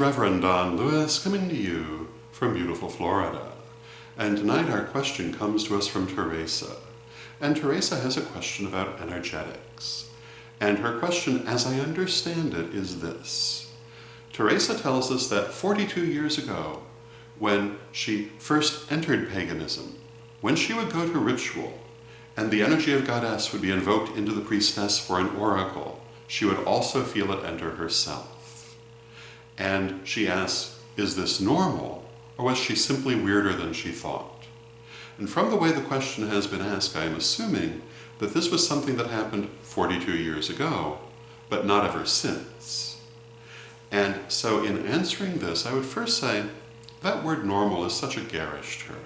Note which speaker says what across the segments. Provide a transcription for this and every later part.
Speaker 1: Reverend Don Lewis coming to you from beautiful Florida. And tonight our question comes to us from Teresa. And Teresa has a question about energetics. And her question, as I understand it, is this. Teresa tells us that 42 years ago, when she first entered paganism, when she would go to ritual, and the energy of Goddess would be invoked into the priestess for an oracle, she would also feel it enter herself. And she asks, is this normal, or was she simply weirder than she thought? And from the way the question has been asked, I am assuming that this was something that happened 42 years ago, but not ever since. And so in answering this, I would first say, that word normal is such a garish term.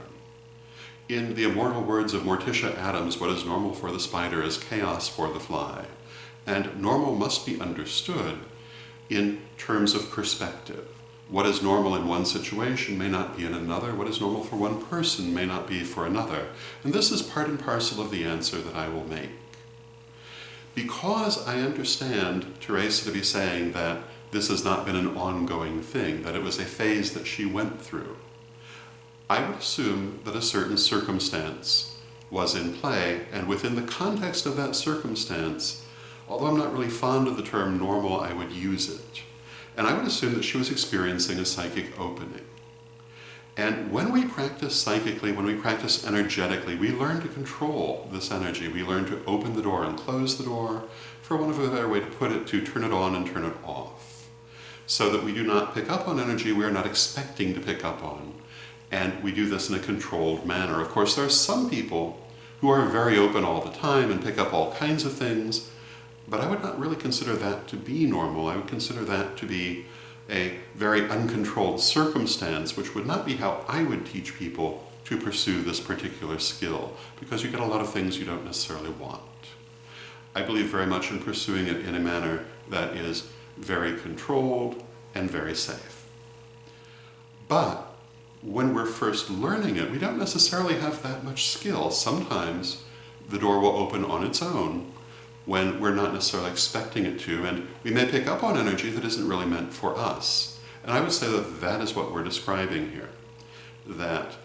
Speaker 1: In the immortal words of Morticia Addams, what is normal for the spider is chaos for the fly. And normal must be understood in terms of perspective. What is normal in one situation may not be in another. What is normal for one person may not be for another. And this is part and parcel of the answer that I will make. Because I understand Teresa to be saying that this has not been an ongoing thing, that it was a phase that she went through, I would assume that a certain circumstance was in play, and within the context of that circumstance, although I'm not really fond of the term normal, I would use it. And I would assume that she was experiencing a psychic opening. And when we practice psychically, when we practice energetically, we learn to control this energy. We learn to open the door and close the door, for want of a better way to put it, to turn it on and turn it off. So that we do not pick up on energy we are not expecting to pick up on. And we do this in a controlled manner. Of course, there are some people who are very open all the time and pick up all kinds of things, but I would not really consider that to be normal. I would consider that to be a very uncontrolled circumstance, which would not be how I would teach people to pursue this particular skill, because you get a lot of things you don't necessarily want. I believe very much in pursuing it in a manner that is very controlled and very safe. But when we're first learning it, we don't necessarily have that much skill. Sometimes the door will open on its own when we're not necessarily expecting it to, and we may pick up on energy that isn't really meant for us. And I would say that that is what we're describing here, that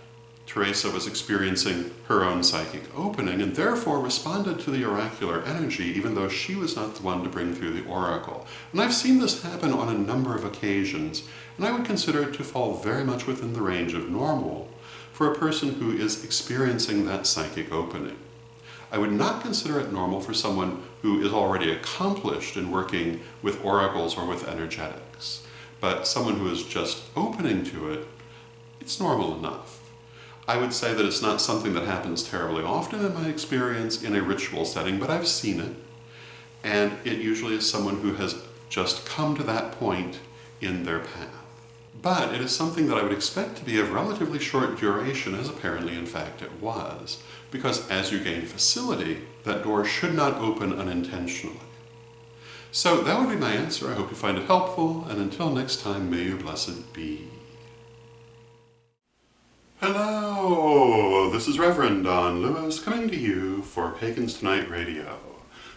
Speaker 1: Teresa was experiencing her own psychic opening and therefore responded to the oracular energy even though she was not the one to bring through the oracle. And I've seen this happen on a number of occasions, and I would consider it to fall very much within the range of normal for a person who is experiencing that psychic opening. I would not consider it normal for someone who is already accomplished in working with oracles or with energetics. But someone who is just opening to it, it's normal enough. I would say that it's not something that happens terribly often in my experience in a ritual setting, but I've seen it. And it usually is someone who has just come to that point in their path. But it is something that I would expect to be of relatively short duration, as apparently in fact it was, because as you gain facility, that door should not open unintentionally. So that would be my answer. I hope you find it helpful, and until next time, may you blessed be. Hello, this is Reverend Don Lewis coming to you for Pagans Tonight Radio.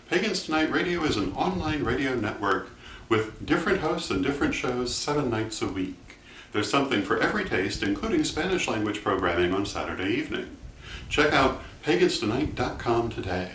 Speaker 1: Pagans Tonight Radio is an online radio network with different hosts and different shows 7 nights a week. There's something for every taste, including Spanish language programming on Saturday evening. Check out paganstonight.com today.